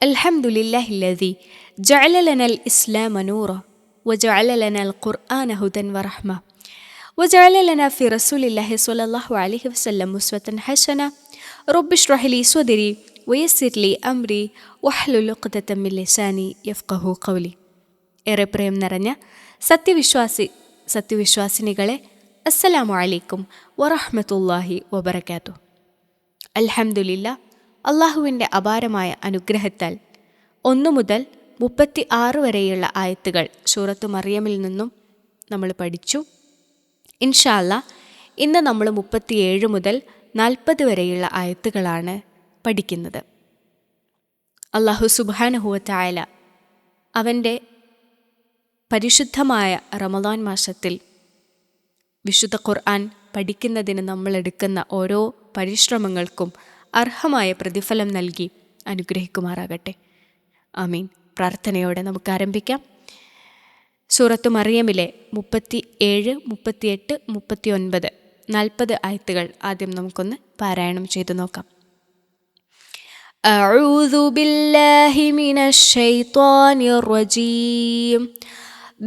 الحمد لله الذي جعل لنا الإسلام نورا وجعل لنا القرآن هدى ورحمة وجعل لنا في رسول الله صلى الله عليه وسلم أسوة حسنة رب اشرح لي صدري ويسر لي أمري واحلل عقدة من لساني يفقهوا قولي. ഏറെ പ്രേം നിറഞ്ഞ സത്യവിശ്വാസിനികളെ അസ്സലാമു അലൈക്കും വറഹ്മത്തുള്ളാഹി വബറകാതുഹു. അൽഹംദുലില്ലാ, അള്ളാഹുവിൻ്റെ അപാരമായ അനുഗ്രഹത്താൽ 1 മുതൽ 36 വരെയുള്ള ആയത്തുകൾ സൂറത്തു മറിയമിൽ നിന്നും നമ്മൾ പഠിച്ചു. ഇൻഷാ അല്ലാഹ് ഇന്ന് നമ്മൾ 37 മുതൽ 40 വരെയുള്ള ആയത്തുകളാണ് പഠിക്കുന്നത്. അള്ളാഹു സുബ്ഹാനഹു വ തആല അവൻ്റെ പരിശുദ്ധമായ റമദാൻ മാസത്തിൽ വിശുദ്ധ ഖുർആൻ പഠിക്കുന്നതിന് നമ്മളെടുക്കുന്ന ഓരോ പരിശ്രമങ്ങൾക്കും അർഹമായ പ്രതിഫലം നൽകി അനുഗ്രഹിക്കുമാറാകട്ടെ. ആമീൻ. പ്രാർത്ഥനയോടെ നമുക്ക് ആരംഭിക്കാം. സൂറത്തു മറിയമിലെ 37, 38, 39, 40 ആയത്തുകൾ ആദ്യം നമുക്കൊന്ന് പാരായണം ചെയ്തു നോക്കാം. അഊദു ബില്ലാഹി മിനശ് ശൈത്വാനിർ റജീം.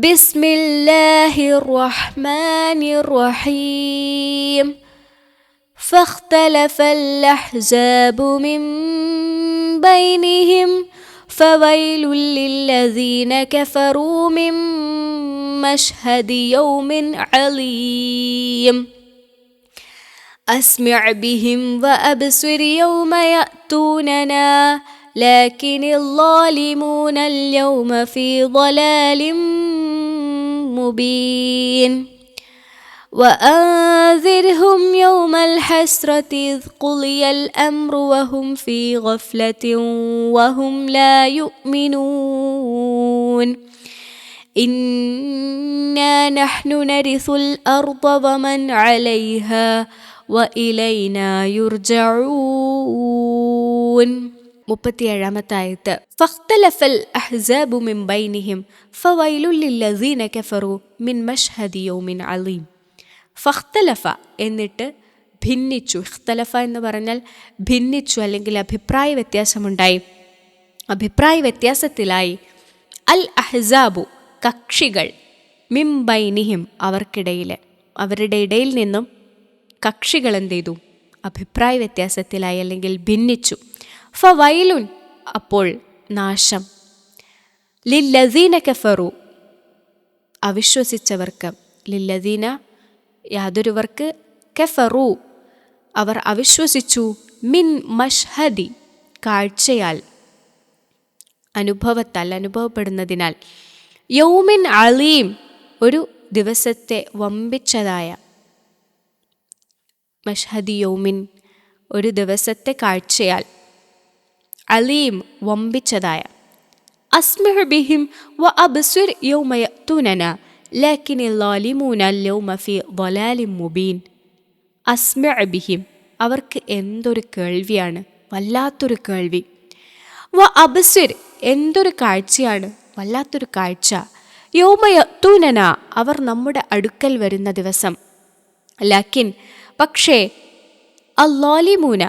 ബിസ്മില്ലാഹിർ റഹ്മാനിർ റഹീം. فاختلف الأحزاب من بينهم فويل للذين كفروا من مشهد يوم عليم. أسمع بهم وأبصر يوم يأتوننا لكن الظالمون اليوم في ضلال مبين. وأنذرهم يوم الحسرة إذ قضي الأمر وهم في غفلة وهم لا يؤمنون. إنا نحن نرث الأرض ومن عليها وإلينا يرجعون. 37 ആയത്ത്. فاختلف الأحزاب من بينهم فويل للذين كفروا من مشهد يوم عليم. ഫഖ്തലഫ എന്നിട്ട് ഭിന്നിച്ചു. ഇഖ്തലഫ എന്ന് പറഞ്ഞാൽ ഭിന്നിച്ചു, അല്ലെങ്കിൽ അഭിപ്രായ വ്യത്യാസമുണ്ടായി. അഭിപ്രായ വ്യത്യാസത്തിലായി അൽ അഹ്സാബു കക്ഷികൾ, മിൻ ബൈനിഹിം അവരുടെ ഇടയിൽ നിന്നും കക്ഷികൾ എന്ത് ചെയ്തു? അഭിപ്രായ വ്യത്യാസത്തിലായി അല്ലെങ്കിൽ ഭിന്നിച്ചു. ഫവൈലുൻ അപ്പോൾ നാശം, ലില്ലദീന കഫറു അവിശ്വസിച്ചവർക്ക്, ലില്ലദീന യാതൊരുവർക്ക്, കഫറു അവർ അവിശ്വസിച്ചു, മിൻ മഷ്ഹദി കാഴ്ചയാൽ, അനുഭവപ്പെടുന്നതിനാൽ, യൗമിൻ അലീം ഒരു ദിവസത്തെ വമ്പിച്ചതായ, മഷ്ഹദി യൗമിൻ ഒരു ദിവസത്തെ കാഴ്ചയാൽ, അലീം വമ്പിച്ചതായ. അസ്മിഉ ബിഹിം വ അബ്സിർ യൗമ യഅ്തൂനനാ ലക്കിനിൽ ളാലിമൂന അൽയൗമ ഫീ ളലാലിൻ മുബീൻ. അസ്മിഉ ബിഹിം അവർക്ക് എന്തൊരു കേൾവിയാണ്, വല്ലാത്തൊരു കേൾവി. വ അബ്സിർ എന്തൊരു കാഴ്ചയാണ്, വല്ലാത്തൊരു കാഴ്ച. യൗമ യഅ്തൂനന അവർ നമ്മുടെ അടുക്കൽ വരുന്ന ദിവസം. ലക്കിൻ പക്ഷേ, അൽളാലിമൂന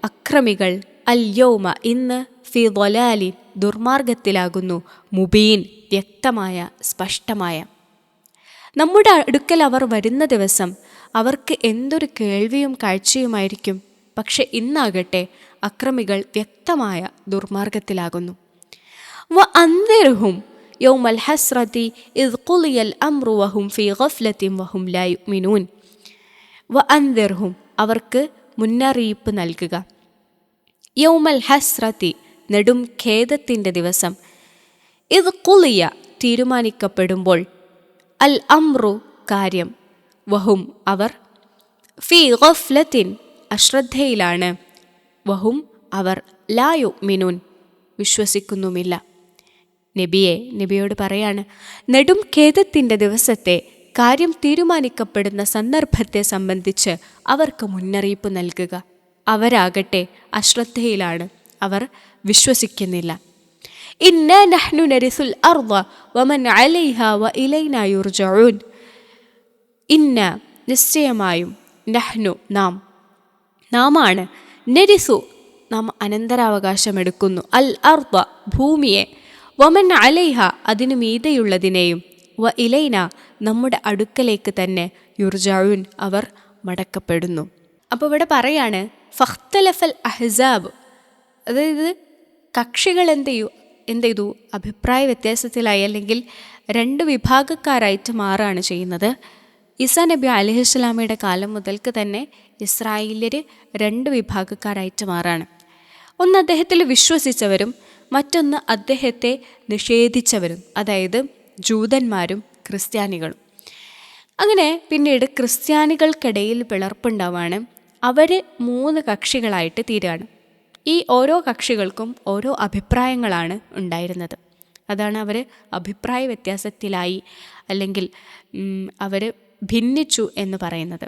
അക്രമികൾ, അൽയൗമ ഇന്ന്, ഫീ ളലാലിൻ ദുർമാർഗത്തിലാകുന്നു, മുബീൻ വ്യക്തമായ സ്പഷ്ടമായ. നമ്മുടെ അടുക്കൽ അവർ വരുന്ന ദിവസം അവർക്ക് എന്തൊരു കേൾവിയും കാഴ്ചയുമായിരിക്കും. പക്ഷെ ഇന്നാകട്ടെ അക്രമികൾ വ്യക്തമായ ദുർമാർഗത്തിലാകുന്നു. വ അൻദിർഹും യൗമൽ ഹസ്രതി ഇദ് ഖുളിയൽ അംറു വഹും ഫീ ഗഫ്ലത്തിൻ വഹും ലാ യുഅ്മിനൂൻ. വ അൻദിർഹും അവർക്ക് മുന്നറിയിപ്പ് നൽകുക. യൗമൽ ഹസ്രതി നെടും ഖേദത്തിൻ്റെ ദിവസം, ഇദ് ഖുളിയ തീരുമാനിക്കപ്പെടുമ്പോൾ, അൽ അംറു കാര്യം, വഹും അവർ, ഫീ ഗഫ്ലത്തിൻ അശ്രദ്ധയിലാണ്, വഹും അവർ, ലാ യുഅ്മിനൂൻ വിശ്വസിക്കുന്നുമില്ല. നബിയോട് പറയാണ്, നെടും ഖേദത്തിൻ്റെ ദിവസത്തെ കാര്യം തീരുമാനിക്കപ്പെടുന്ന സന്ദർഭത്തെ സംബന്ധിച്ച് അവർക്ക് മുന്നറിയിപ്പ് നൽകുക. അവരാകട്ടെ അശ്രദ്ധയിലാണ്, അവർ വിശ്വസിക്കുന്നില്ല. ഇന്നാ നഹ്നു നരിസുൽ അർള വമൻ അലൈഹാ വഇലൈനാ യുർജഊൻ. ഇന്ന നിശ്ചയമായും, നഹ്നു നാമാണ്, നരിസു നാം അനന്തരാവകാശമെടുക്കുന്നു. അൽ അർദ ഭൂമിയെ, വമൻ അലൈഹ അതിനു മീതെയുള്ളതിനെയും, വ ഇലൈന നമ്മുടെ അടുക്കലേക്ക് തന്നെ യുർജഊൻ അവർ മടക്കപ്പെടുന്നു. അപ്പോൾ ഇവിടെ പറയാണ് ഫഖ്തലഫൽ അഹ്സാബ്, അതായത് കക്ഷികൾ എന്ത് ചെയ്തു അഭിപ്രായ വ്യത്യാസത്തിലായി, അല്ലെങ്കിൽ രണ്ട് വിഭാഗക്കാരായിട്ട് മാറുകയാണ് ചെയ്യുന്നത്. ഈസാ നബി അലൈഹിസ്സലാമയുടെ കാലം മുതൽക്ക് തന്നെ ഇസ്രായേല്യർ രണ്ട് വിഭാഗക്കാരായിട്ട് മാറാണ്. ഒന്ന് അദ്ദേഹത്തിൽ വിശ്വസിച്ചവരും മറ്റൊന്ന് അദ്ദേഹത്തെ നിഷേധിച്ചവരും, അതായത് ജൂതന്മാരും ക്രിസ്ത്യാനികളും. അങ്ങനെ പിന്നീട് ക്രിസ്ത്യാനികൾക്കിടയിൽ പിളർപ്പുണ്ടാവാണ്. അവർ 3 കക്ഷികളായിട്ട് തീരുകയാണ്. ഈ ഓരോ കക്ഷികൾക്കും ഓരോ അഭിപ്രായങ്ങളാണ് ഉണ്ടായിരുന്നത്. അതാണ് അവർ അഭിപ്രായ വ്യത്യാസത്തിലായി, അല്ലെങ്കിൽ അവർ ഭിന്നിച്ചു എന്ന് പറയുന്നത്.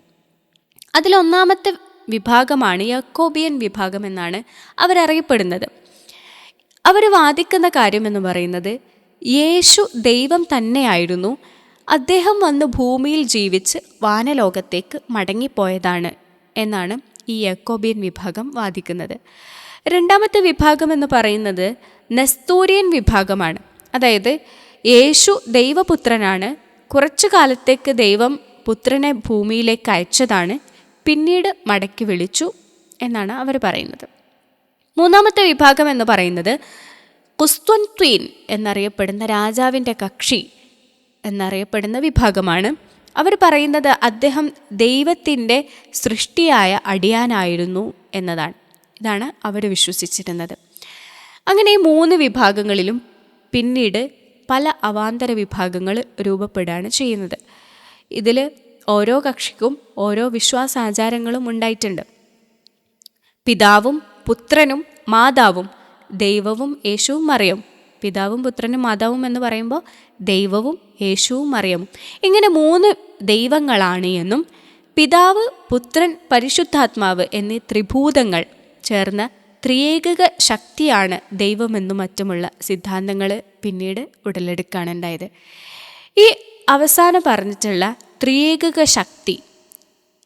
അതിലൊന്നാമത്തെ വിഭാഗമാണ് യാക്കോബിയൻ വിഭാഗം എന്നാണ് അവരറിയപ്പെടുന്നത്. അവർ വാദിക്കുന്ന കാര്യമെന്ന് പറയുന്നത് യേശു ദൈവം തന്നെയായിരുന്നു, അദ്ദേഹം വന്ന് ഭൂമിയിൽ ജീവിച്ച് വാനലോകത്തേക്ക് മടങ്ങിപ്പോയതാണ് എന്നാണ് ഈ യാക്കോബിയൻ വിഭാഗം വാദിക്കുന്നത്. രണ്ടാമത്തെ വിഭാഗം എന്ന് പറയുന്നത് നെസ്തോറിയൻ വിഭാഗമാണ്. അതായത് യേശു ദൈവപുത്രനാണ്, കുറച്ചു കാലത്തേക്ക് ദൈവം പുത്രനെ ഭൂമിയിലേക്ക് അയച്ചതാണ്, പിന്നീട് മടക്കി വിളിച്ചു എന്നാണ് അവർ പറയുന്നത്. മൂന്നാമത്തെ വിഭാഗം എന്ന് പറയുന്നത് കുസ്ത്വൻത്വീൻ എന്നറിയപ്പെടുന്ന രാജാവിൻ്റെ കക്ഷി എന്നറിയപ്പെടുന്ന വിഭാഗമാണ്. അവർ പറയുന്നത് അദ്ദേഹം ദൈവത്തിൻ്റെ സൃഷ്ടിയായ അടിയാനായിരുന്നു എന്നതാണ്. ഇതാണ് അവർ വിശ്വസിച്ചിരുന്നത്. അങ്ങനെ ഈ 3 വിഭാഗങ്ങളിലും പിന്നീട് പല അവാന്തര വിഭാഗങ്ങൾ രൂപപ്പെടുകയാണ് ചെയ്യുന്നത്. ഇതിൽ ഓരോ കക്ഷിക്കും ഓരോ വിശ്വാസാചാരങ്ങളും ഉണ്ടായിട്ടുണ്ട്. പിതാവും പുത്രനും മാതാവും, ദൈവവും യേശുവും മറിയവും. പിതാവും പുത്രനും മാതാവും എന്ന് പറയുമ്പോൾ ദൈവവും യേശുവും മറിയവും, ഇങ്ങനെ 3 ദൈവങ്ങളാണ് എന്നും പിതാവ് പുത്രൻ പരിശുദ്ധാത്മാവ് എന്നീ ത്രിഭൂതങ്ങൾ ചേർന്ന ത്രിയേക ശക്തിയാണ് ദൈവമെന്നും മറ്റുമുള്ള സിദ്ധാന്തങ്ങൾ പിന്നീട് ഉടലെടുക്കുകയാണ് ഉണ്ടായത്. ഈ അവസാനം പറഞ്ഞിട്ടുള്ള ത്രിയേക ശക്തി,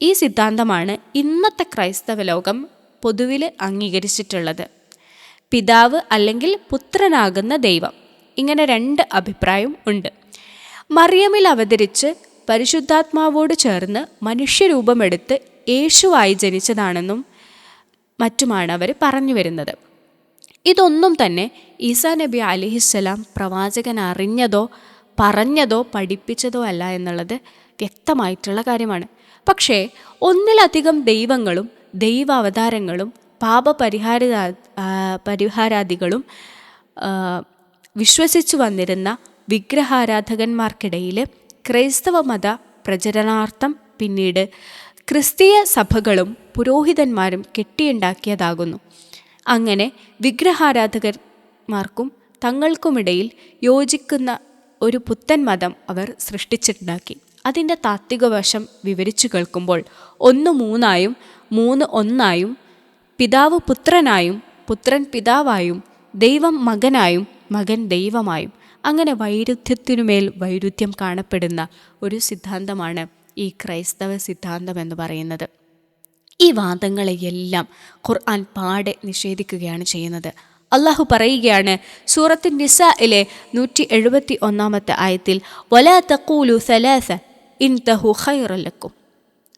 ഈ സിദ്ധാന്തമാണ് ഇന്നത്തെ ക്രൈസ്തവ ലോകം പൊതുവിൽ അംഗീകരിച്ചിട്ടുള്ളത്. പിതാവ് അല്ലെങ്കിൽ പുത്രനാകുന്ന ദൈവം, ഇങ്ങനെ 2 അഭിപ്രായം ഉണ്ട്. മറിയമിൽ അവതരിച്ച് പരിശുദ്ധാത്മാവോട് ചേർന്ന് മനുഷ്യരൂപമെടുത്ത് യേശുവായി ജനിച്ചതാണെന്നും മറ്റുമാണ് അവർ പറഞ്ഞു വരുന്നത്. ഇതൊന്നും തന്നെ ഈസാ നബി അലൈഹിസ്സലാം പ്രവാചകൻ അറിഞ്ഞതോ പറഞ്ഞതോ പഠിപ്പിച്ചതോ അല്ല എന്നുള്ളത് വ്യക്തമായിട്ടുള്ള കാര്യമാണ്. പക്ഷേ ഒന്നിലധികം ദൈവങ്ങളും ദൈവാവതാരങ്ങളും പരിഹാരാദികളും വിശ്വസിച്ചു വന്നിരുന്ന വിഗ്രഹാരാധകന്മാർക്കിടയിൽ ക്രൈസ്തവ മത പ്രചരണാർത്ഥം പിന്നീട് ക്രിസ്തീയ സഭകളും പുരോഹിതന്മാരും കെട്ടിയുണ്ടാക്കിയതാകുന്നു. അങ്ങനെ വിഗ്രഹാരാധകന്മാർക്കും തങ്ങൾക്കുമിടയിൽ യോജിക്കുന്ന ഒരു പുത്തൻ മതം അവർ സൃഷ്ടിച്ചിട്ടുണ്ടാക്കി. അതിൻ്റെ താത്വിക വശം വിവരിച്ചു കേൾക്കുമ്പോൾ 1 3 3 1 പിതാവ് പുത്രനായും പുത്രൻ പിതാവായും ദൈവം മകനായും മകൻ ദൈവമായും, അങ്ങനെ വൈരുദ്ധ്യത്തിനുമേൽ വൈരുദ്ധ്യം കാണപ്പെടുന്ന ഒരു സിദ്ധാന്തമാണ് ഈ ക്രൈസ്തവ സിദ്ധാന്തം എന്ന് പറയുന്നത്. ഈ വാദങ്ങളെയെല്ലാം ഖുർആൻ പാടെ നിഷേധിക്കുകയാണ് ചെയ്യുന്നത്. അള്ളാഹു പറയുകയാണ് സൂറത്ത് നിസായിലെ 171 ആയത്തിൽ, വലാ തഖൂലു സലാസ ഇൻതഹു ഖൈറൻ ലക്കും,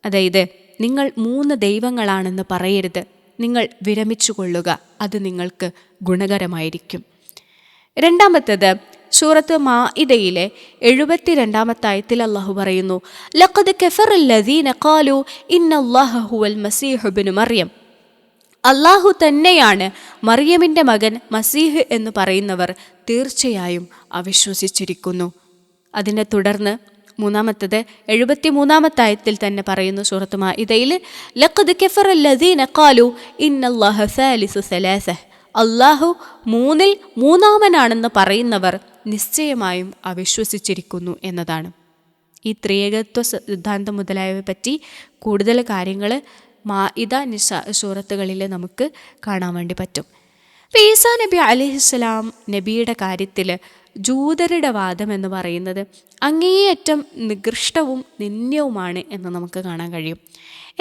അതായത് നിങ്ങൾ 3 ദൈവങ്ങളാണെന്ന് പറയരുത്, നിങ്ങൾ വിരമിച്ചു കൊള്ളുക, അത് നിങ്ങൾക്ക് ഗുണകരമായിരിക്കും. രണ്ടാമത്തേത് സൂറത്ത് മാഇദയിലെ 72 ആയത്തിൽ അള്ളാഹു പറയുന്നു, ലഖദ് കഫറല്ലദീന ഖാലു ഇന്നല്ലാഹ ഹുവൽ മസീഹ് ഇബ്നു മറിയം, അള്ളാഹു തന്നെയാണ് മറിയമിൻ്റെ മകൻ മസീഹ് എന്ന് പറയുന്നവർ തീർച്ചയായും അവിശ്വസിച്ചിരിക്കുന്നു. അതിനെ തുടർന്ന് 73 ആയത്തിൽ തന്നെ പറയുന്നു സൂറത്ത് മാഇദയിൽ, ലഖദ് കഫറല്ലദീന ഖാലു ഇന്നല്ലാഹ സാലിസു സലാസഹ്, അള്ളാഹു 3-ൽ 3-മനാണെന്ന് പറയുന്നവർ നിശ്ചയമായും അവിശ്വസിച്ചിരിക്കുന്നു എന്നതാണ്. ഈ ത്രിയേകത്വ സിദ്ധാന്തം മുതലായവയെ പറ്റി കൂടുതൽ കാര്യങ്ങൾ മാഇദ നിസ സൂറത്തുകളിൽ നമുക്ക് കാണാൻ വേണ്ടി പറ്റും. അപ്പോൾ ഈസാ നബി അലൈഹിസ്സലാം നബിയുടെ കാര്യത്തിൽ ജൂതരുടെ വാദം എന്ന് പറയുന്നത് അങ്ങേയറ്റം നികൃഷ്ടവും നിന്ദ്യവുമാണ് എന്ന് നമുക്ക് കാണാൻ കഴിയും.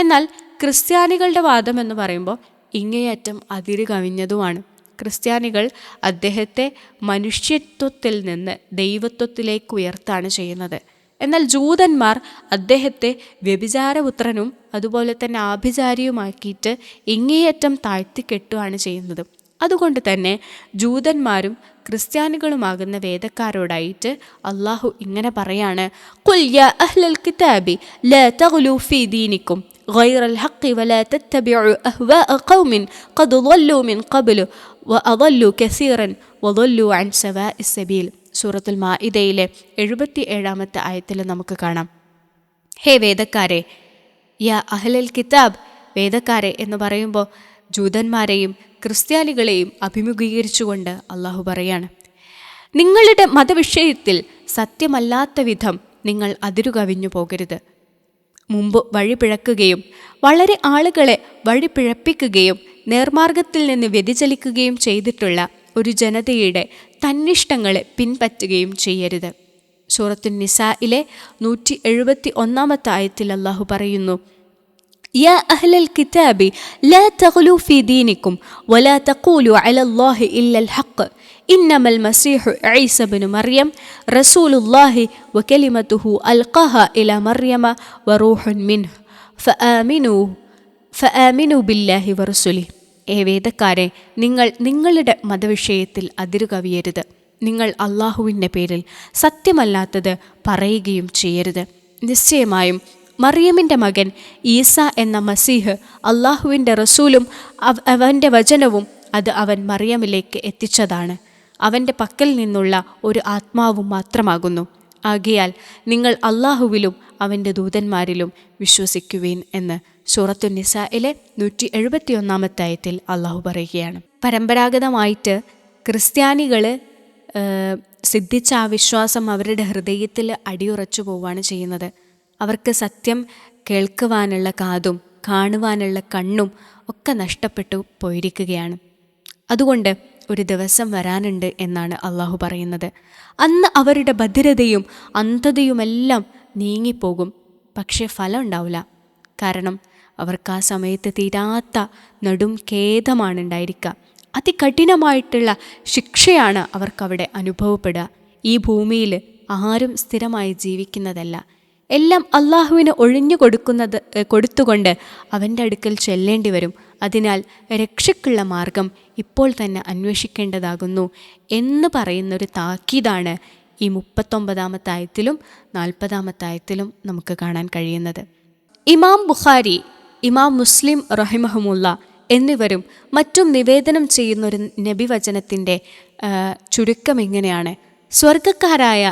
എന്നാൽ ക്രിസ്ത്യാനികളുടെ വാദം എന്ന് പറയുമ്പോൾ ഇങ്ങേയറ്റം അതിര് കവിഞ്ഞതുമാണ്. ക്രിസ്ത്യാനികൾ അദ്ദേഹത്തെ മനുഷ്യത്വത്തിൽ നിന്ന് ദൈവത്വത്തിലേക്ക് ഉയർത്താണ് ചെയ്യുന്നത്. എന്നാൽ ജൂതന്മാർ അദ്ദേഹത്തെ വ്യഭിചാരപുത്രനും അതുപോലെ തന്നെ ആഭിചാരിയുമാക്കിയിട്ട് ഇങ്ങേയറ്റം താഴ്ത്തിക്കെട്ടുകയാണ് ചെയ്യുന്നത്. അതുകൊണ്ട് തന്നെ ജൂതന്മാരും ക്രിസ്ത്യാനികളുമാകുന്ന വേദക്കാരോടായിട്ട് അള്ളാഹു ഇങ്ങനെ പറയാണ്, ഖുൽ യാ അഹ്ലൽ കിതാബി ലാ തഗ്ലൂ ഫീ ദീനിക്കും ഗൈറൽ ഹഖ് വലാ തത്തബിഉ അഹ്വാഅ ഖൗമിൻ ഖദ് ളല്ലൂ മിൻ ഖബ്ലു വഅളല്ലൂ കസീറൻ വളല്ലൂ അൻ സവാഇസ് സബീൽ. സൂറത്തുൽ മാഇദയിലെ 77-ാമത്തെ ആയത്തിൽ നമുക്ക് കാണാം, ഹേ വേദക്കാരെ, യാ അഹ്ലൽ കിതാബ്, വേദക്കാരെ എന്ന് പറയുമ്പോൾ ജൂതന്മാരെയും ക്രിസ്ത്യാനികളെയും അഭിമുഖീകരിച്ചുകൊണ്ട് അള്ളാഹു പറയാണ്, നിങ്ങളുടെ മതവിഷയത്തിൽ സത്യമല്ലാത്ത വിധം നിങ്ങൾ അതിരുകവിഞ്ഞു പോകരുത്. മുമ്പ് വഴിപിഴക്കുകയും വളരെ ആളുകളെ വഴിപിഴപ്പിക്കുകയും നേർമാർഗത്തിൽ നിന്ന് വ്യതിചലിക്കുകയും ചെയ്തിട്ടുള്ള ഒരു ജനതയുടെ തന്നിഷ്ടങ്ങളെ പിൻപറ്റുകയും ചെയ്യരുത്. സൂറത്തുൻ നിസായിലെ 171-ാമത്തെ ആയത്തിൽ അള്ളാഹു പറയുന്നു, യാ അഹ്ലൽ കിതാബി ലാ തഗ്ലൂ ഫീ ദീനിക്കും വലാ തഖൂലു അലല്ലാഹി ഇല്ലൽ ഹഖ് ഇന്നമൽ മസീഹു ഈസ ഇബ്നു മറിയം റസൂലുള്ളാഹി വകലിമതുഹു അൽഖാഹാ ഇലാ മറിയമ വറൂഹുൻ മിൻഹു ഫആമിനു ബില്ലാഹി വറസൂലിഹി. വേദക്കാരെ, നിങ്ങൾ നിങ്ങളുടെ മതവിഷയത്തിൽ അതിരുകവിയരുത്. നിങ്ങൾ അള്ളാഹുവിൻ്റെ പേരിൽ സത്യമല്ലാത്തത് പറയുകയും ചെയ്യരുത്. നിശ്ചയമായും മറിയമിൻ്റെ മകൻ ഈസ എന്ന മസീഹ് അള്ളാഹുവിൻ്റെ റസൂലും അവൻ്റെ വചനവും അത് അവൻ മറിയമിലേക്ക് എത്തിച്ചതാണ്. അവൻ്റെ പക്കൽ നിന്നുള്ള ഒരു ആത്മാവും മാത്രമാകുന്നു. ആകയാൽ നിങ്ങൾ അള്ളാഹുവിലും അവൻ്റെ ദൂതന്മാരിലും വിശ്വസിക്കുവീൻ എന്ന് സൂറത്തുൻ നിസായിലെ 171-ാമത്തെ ആയത്തിൽ അള്ളാഹു പറയുകയാണ്. പരമ്പരാഗതമായിട്ട് ക്രിസ്ത്യാനികൾ സിദ്ധിച്ച ആ വിശ്വാസം അവരുടെ ഹൃദയത്തിൽ അടിയുറച്ചു പോവുകയാണ് ചെയ്യുന്നത്. അവർക്ക് സത്യം കേൾക്കുവാനുള്ള കാതും കാണുവാനുള്ള കണ്ണും ഒക്കെ നഷ്ടപ്പെട്ടു പോയിരിക്കുകയാണ്. അതുകൊണ്ട് ഒരു ദിവസം വരാനുണ്ട് എന്നാണ് അള്ളാഹു പറയുന്നത്. അന്ന് അവരുടെ ഭദ്രതയും അന്ധതയുമെല്ലാം നീങ്ങിപ്പോകും. പക്ഷേ ഫലം ഉണ്ടാവില്ല. കാരണം അവർക്ക് ആ സമയത്ത് തീരാത്ത നെടും ഖേദമാണ് ഉണ്ടായിരിക്കുക. അതികഠിനമായിട്ടുള്ള ശിക്ഷയാണ് അവർക്കവിടെ അനുഭവപ്പെടുക. ഈ ഭൂമിയിൽ ആരും സ്ഥിരമായി ജീവിക്കുന്നതല്ല. എല്ലാം അള്ളാഹുവിന് ഒഴിഞ്ഞു കൊടുത്തുകൊണ്ട് അവൻ്റെ അടുക്കൽ ചെല്ലേണ്ടി വരും. അതിനാൽ രക്ഷയ്ക്കുള്ള മാർഗം ഇപ്പോൾ തന്നെ അന്വേഷിക്കേണ്ടതാകുന്നു എന്ന് പറയുന്നൊരു താക്കീതാണ് ഈ 39-ാമത്തെ ആയത്തിലും 40-ാമത്തെ ആയത്തിലും നമുക്ക് കാണാൻ കഴിയുന്നത്. ഇമാം ബുഖാരി, ഇമാം മുസ്ലിം റഹിമഹുമുള്ള എന്നിവരും മറ്റും നിവേദനം ചെയ്യുന്നൊരു നബിവചനത്തിൻ്റെ ചുരുക്കം ഇങ്ങനെയാണ്: സ്വർഗക്കാരായ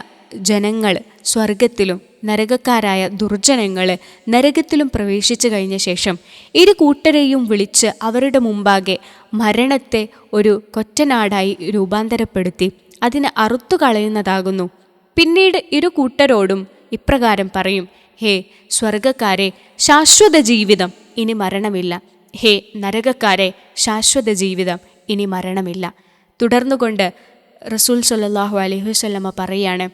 ജനങ്ങൾ സ്വർഗത്തിലും നരകക്കാരായ ദുർജനങ്ങൾ നരകത്തിലും പ്രവേശിച്ചു കഴിഞ്ഞ ശേഷം ഇരു കൂട്ടരെയും വിളിച്ച് അവരുടെ മുമ്പാകെ മരണത്തെ ഒരു കൊറ്റനാടായി രൂപാന്തരപ്പെടുത്തി അതിനെ അറുത്തു കളയുന്നതാകുന്നു. പിന്നീട് ഇരു കൂട്ടരോടും ഇപ്രകാരം പറയും: ഹേ സ്വർഗക്കാരെ, ശാശ്വത ജീവിതം, ഇനി മരണമില്ല. ഹേ നരകക്കാരെ, ശാശ്വത ജീവിതം, ഇനി മരണമില്ല. തുടർന്നുകൊണ്ട് റസൂൽ സ്വല്ലല്ലാഹു അലൈഹി വസല്ലമ പറയാണ്,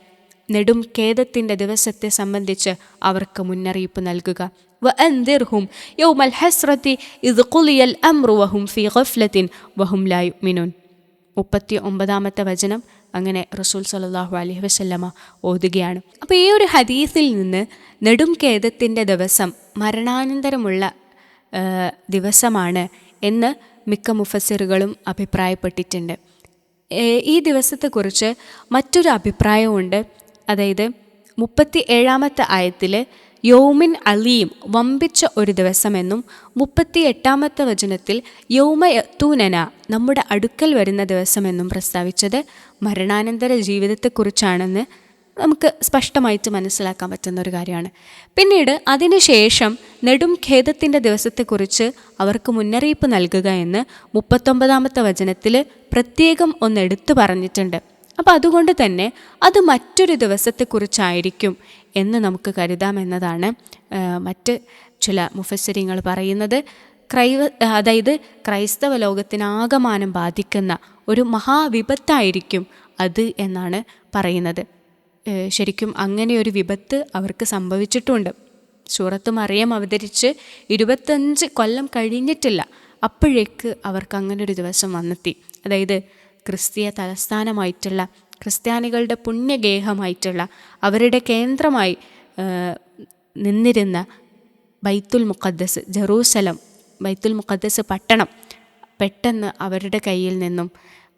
നെടും ഖേദത്തിൻ്റെ ദിവസത്തെ സംബന്ധിച്ച് അവർക്ക് മുന്നറിയിപ്പ് നൽകുക. വഅൻദിർഹും യൗമൽ ഹസ്രതി ഇദ് ഖുളിയൽ അംറു വഹും ഫീ ഗഫ്ലത്തിൻ വഹും ലാ യുഅ്മിനൂൻ. 39-ാമത്തെ വചനം അങ്ങനെ റസൂൽ സ്വല്ലല്ലാഹു അലൈഹി വസല്ലമ ഓതുകയാണ്. അപ്പോൾ ഈ ഒരു ഹദീസിൽ നിന്ന് നെടും ഖേദത്തിൻ്റെ ദിവസം മരണാനന്തരമുള്ള ദിവസമാണ് എന്ന് മിക്ക മുഫസ്സിറുകളും അഭിപ്രായപ്പെട്ടിട്ടുണ്ട്. ഈ ദിവസത്തെക്കുറിച്ച് മറ്റൊരു അഭിപ്രായമുണ്ട്. അതായത് 37-ാമത്തെ ആയത്തിൽ യൗമിൻ അലീം, വമ്പിച്ച ഒരു ദിവസമെന്നും 38-ാമത്തെ വചനത്തിൽ യൗമയത്തൂനന, നമ്മുടെ അടുക്കൽ വരുന്ന ദിവസമെന്നും പ്രസ്താവിച്ചത് മരണാനന്തര ജീവിതത്തെക്കുറിച്ചാണെന്ന് നമുക്ക് സ്പഷ്ടമായിട്ട് മനസ്സിലാക്കാൻ പറ്റുന്ന ഒരു കാര്യമാണ്. പിന്നീട് അതിനുശേഷം നെടും ഖേദത്തിൻ്റെ ദിവസത്തെക്കുറിച്ച് അവർക്ക് മുന്നറിയിപ്പ് നൽകുക എന്ന് 39-ാമത്തെ വചനത്തിൽ പ്രത്യേകം ഒന്ന് എടുത്തു പറഞ്ഞിട്ടുണ്ട്. അപ്പോൾ അതുകൊണ്ട് തന്നെ അത് മറ്റൊരു ദിവസത്തെക്കുറിച്ചായിരിക്കും എന്ന് നമുക്ക് കരുതാമെന്നതാണ് മറ്റ് ചില മുഫസ്സിരിങ്ങൾ പറയുന്നത്. അതായത് ക്രൈസ്തവ ലോകത്തിനാകമാനം ബാധിക്കുന്ന ഒരു മഹാവിപത്തായിരിക്കും അത് എന്നാണ് പറയുന്നത്. ശരിക്കും അങ്ങനെ ഒരു വിപത്ത് അവർക്ക് സംഭവിച്ചിട്ടുണ്ട്. സൂറത്ത് മറിയം അവതരിച്ച് 25 കൊല്ലം കഴിഞ്ഞിട്ടില്ല. അപ്പോഴേക്ക് അവർക്ക് അങ്ങനൊരു ദിവസം വന്നെത്തി. അതായത് ക്രിസ്തീയ തലസ്ഥാനമായിട്ടുള്ള, ക്രിസ്ത്യാനികളുടെ പുണ്യഗേഹമായിട്ടുള്ള, അവരുടെ കേന്ദ്രമായി നിന്നിരുന്ന ബൈത്തുൽ മുഖദ്ദസ്, ജെറൂസലം, ബൈത്തുൽ മുഖദ്ദസ് പട്ടണം പെട്ടെന്ന് അവരുടെ കയ്യിൽ നിന്നും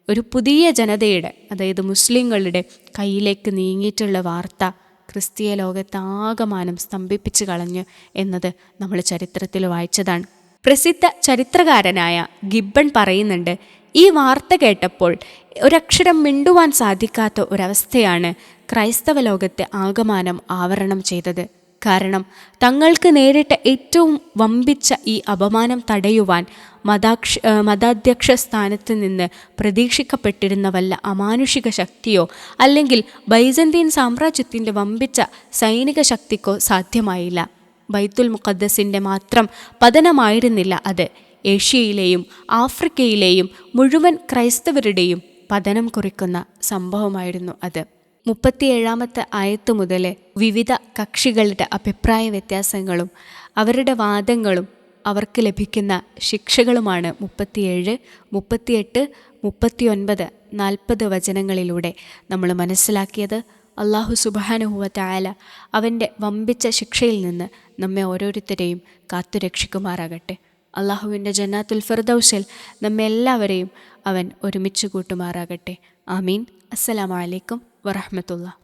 ഒരു പുതിയ ജനതയുടെ, അതായത് മുസ്ലിങ്ങളുടെ കയ്യിലേക്ക് നീങ്ങിയിട്ടുള്ള വാർത്ത ക്രിസ്തീയ ലോകത്താകമാനം സ്തംഭിപ്പിച്ചു കളഞ്ഞു എന്നത് നമ്മൾ ചരിത്രത്തിൽ വായിച്ചതാണ്. പ്രസിദ്ധ ചരിത്രകാരനായ ഗിബ്ബൺ പറയുന്നുണ്ട്, ഈ വാർത്ത കേട്ടപ്പോൾ ഒരക്ഷരം മിണ്ടുവാൻ സാധിക്കാത്ത ഒരവസ്ഥയാണ് ക്രൈസ്തവ ലോകത്തെ ആകമാനം ആവരണം ചെയ്തത്. കാരണം തങ്ങൾക്ക് നേരിട്ട ഏറ്റവും വമ്പിച്ച ഈ അപമാനം തടയുവാൻ മതാധ്യക്ഷ സ്ഥാനത്ത് നിന്ന് പ്രതീക്ഷിക്കപ്പെട്ടിരുന്ന വല്ല അമാനുഷിക ശക്തിയോ അല്ലെങ്കിൽ ബൈസന്റീൻ സാമ്രാജ്യത്തിൻ്റെ വമ്പിച്ച സൈനിക ശക്തിക്കോ സാധ്യമായില്ല. ബൈത്തുൽ മുഖദ്ദസിൻ്റെ മാത്രം പതനമായിരുന്നില്ല അത്, ഏഷ്യയിലെയും ആഫ്രിക്കയിലെയും മുഴുവൻ ക്രൈസ്തവരുടെയും പതനം കുറിക്കുന്ന സംഭവമായിരുന്നു അത്. 37-ാമത്തെ ആയത്ത് മുതൽ വിവിധ കക്ഷികളുടെ അഭിപ്രായ വ്യത്യാസങ്ങളും അവരുടെ വാദങ്ങളും അവർക്ക് ലഭിക്കുന്ന ശിക്ഷകളുമാണ് 37, 38, 39, 40 വചനങ്ങളിലൂടെ നമ്മൾ മനസ്സിലാക്കിയത്. അല്ലാഹു സുബ്ഹാനഹു വ തആല അവൻ്റെ വമ്പിച്ച ശിക്ഷയിൽ നിന്ന് നമ്മെ ഓരോരുത്തരെയും കാത്തുരക്ഷിക്കുമാറാകട്ടെ. അള്ളാഹുവിൻ്റെ ജന്നാത്തുൽ ഫിർദൗസിൽ നമ്മെല്ലാവരെയും അവൻ ഒരുമിച്ച് കൂട്ടുമാറാകട്ടെ. ആമീൻ. അസ്സലാമു അലൈക്കും വറഹ്മത്തുള്ളാഹി.